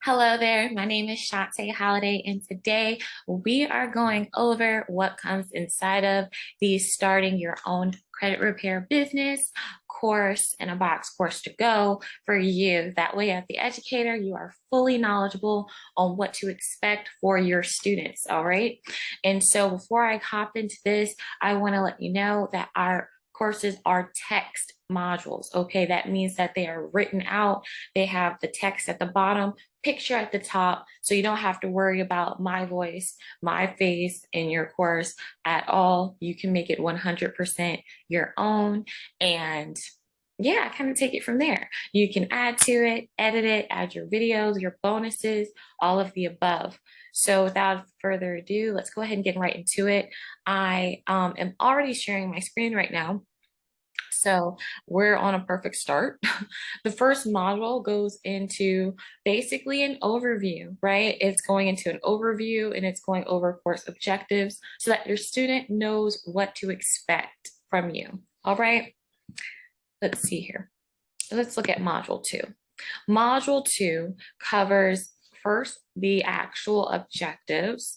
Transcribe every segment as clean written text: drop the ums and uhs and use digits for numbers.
Hello there, my name is Shante Holiday, and today we are going over what comes inside of the Starting Your Own Credit Repair Business course and a box course to go for you. That way, as the educator, you are fully knowledgeable on what to expect for your students, all right? And so before I hop into this, I want to let you know that our courses are text modules, okay? That means that they are written out. They have the text at the bottom, picture at the top, so you don't have to worry about my voice, my face in your course at all. You can make it 100% your own, and yeah, kind of take it from there. You can add to it, edit it, add your videos, your bonuses, all of the above. So without further ado, let's go ahead and get right into it. I am already sharing my screen right now. So we're on a perfect start. The first module goes into basically an overview, right? It's going into an overview and it's going over course objectives so that your student knows what to expect from you. All right, let's see here. Let's look at module 2. Module 2 covers first the actual objectives,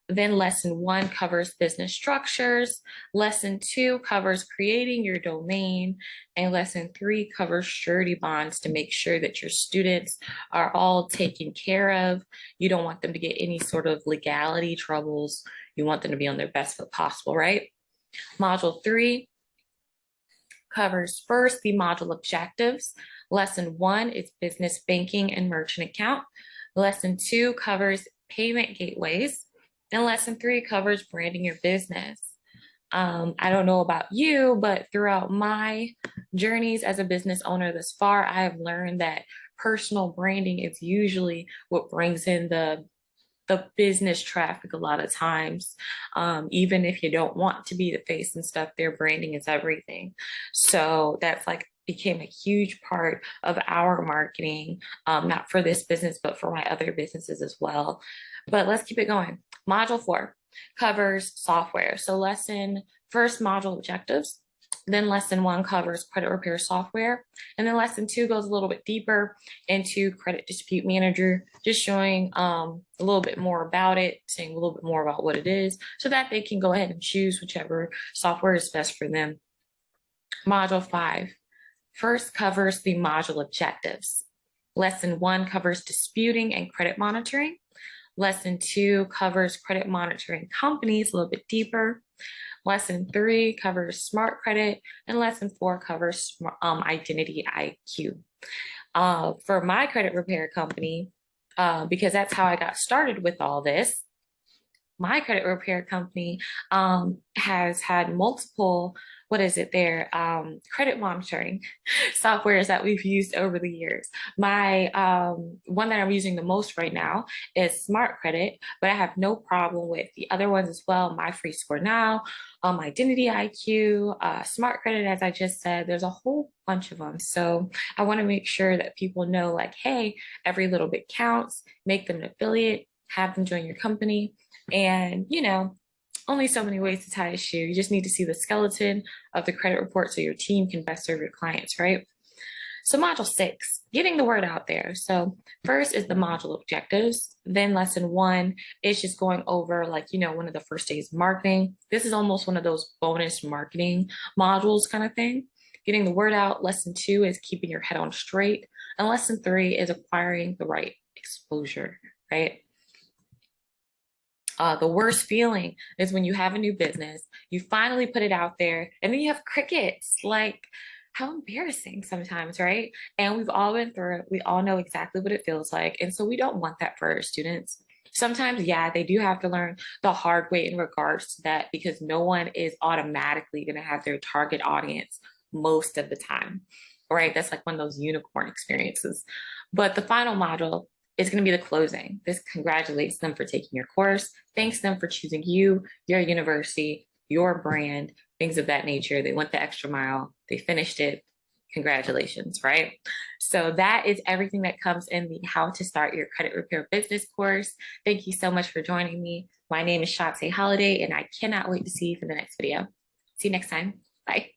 then lesson 1 covers business structures, lesson 2 covers creating your domain, and lesson 3 covers surety bonds to make sure that your students are all taken care of. You don't want them to get any sort of legality troubles. You want them to be on their best foot possible, right? Module 3 covers first the module objectives. Lesson 1 is business banking and merchant account. Lesson 2 covers payment gateways. And lesson 3 covers branding your business. I don't know about you, but throughout my journeys as a business owner thus far, I have learned that personal branding is usually what brings in the business traffic a lot of times. Even if you don't want to be the face and stuff, their branding is everything. So that's like became a huge part of our marketing, not for this business, but for my other businesses as well. But let's keep it going. Module 4 covers software. So first module objectives, then lesson 1 covers credit repair software. And then lesson 2 goes a little bit deeper into credit dispute manager, just showing a little bit more about it, saying a little bit more about what it is so that they can go ahead and choose whichever software is best for them. Module 5 first covers the module objectives. Lesson 1 covers disputing and credit monitoring. Lesson 2 covers credit monitoring companies a little bit deeper. Lesson 3 covers smart credit, and lesson 4 covers identity IQ. For my credit repair company, because that's how I got started with all this, my credit repair company has had multiple, credit monitoring softwares that we've used over the years. My one that I'm using the most right now is Smart Credit, but I have no problem with the other ones as well. My Free Score Now, Identity IQ, Smart Credit, as I just said, there's a whole bunch of them. So I want to make sure that people know, like, hey, every little bit counts. Make them an affiliate, have them join your company. And, only so many ways to tie a shoe. You just need to see the skeleton of the credit report so your team can best serve your clients, right? So module 6, getting the word out there. So first is the module objectives. Then lesson 1 is just going over one of the first days of marketing. This is almost one of those bonus marketing modules kind of thing. Getting the word out. Lesson 2 is keeping your head on straight. And lesson 3 is acquiring the right exposure, right? The worst feeling is when you have a new business, you finally put it out there, and then you have crickets. Like, how embarrassing sometimes, right? And we've all been through it. We all know exactly what it feels like. And so we don't want that for our students. Sometimes, yeah, they do have to learn the hard way in regards to that because no one is automatically going to have their target audience most of the time, right? That's like one of those unicorn experiences. But the final module is going to be the closing. This congratulates them for taking your course, thanks them for choosing you, your university, your brand, things of that nature. They went the extra mile, they finished it. Congratulations, right? So that is everything that comes in the How to Start Your Credit Repair Business course. Thank you so much for joining me. My name is Shante Holiday, and I cannot wait to see you for the next video. See you next time. Bye.